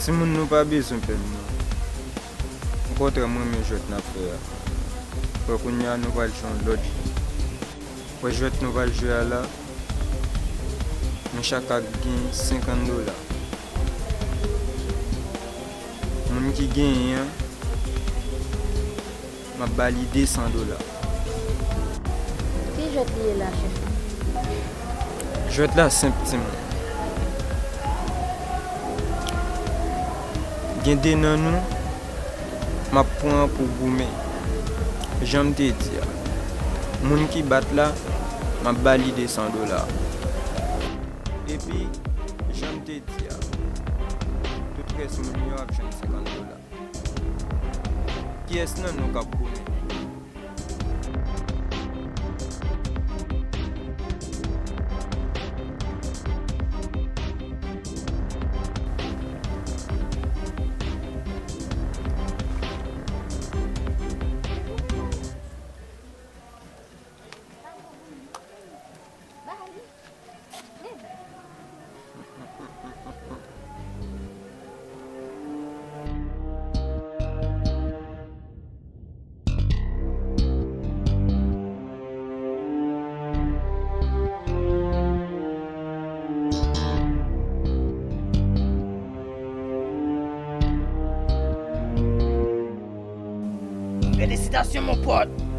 Si moun nou pa bezon pen nou. Kontre mwen men jwet na fe ya. Pour qu'on y a nous allons changer l'autre. Pour jouer nous allons jouer là. Mais chaque gagne $50. Mon qui gagne m'a bali $200. Qui je te là, chef? Je vais là simplement. Gagne des nan nous m'a point pour goumer. J'aime te dire, moun qui bat là, m'a bali $200. Et puis, j'aime te dire, tout reste moun yo a $50. Qui est-ce nan nou kap koune? Félicitations mon pote.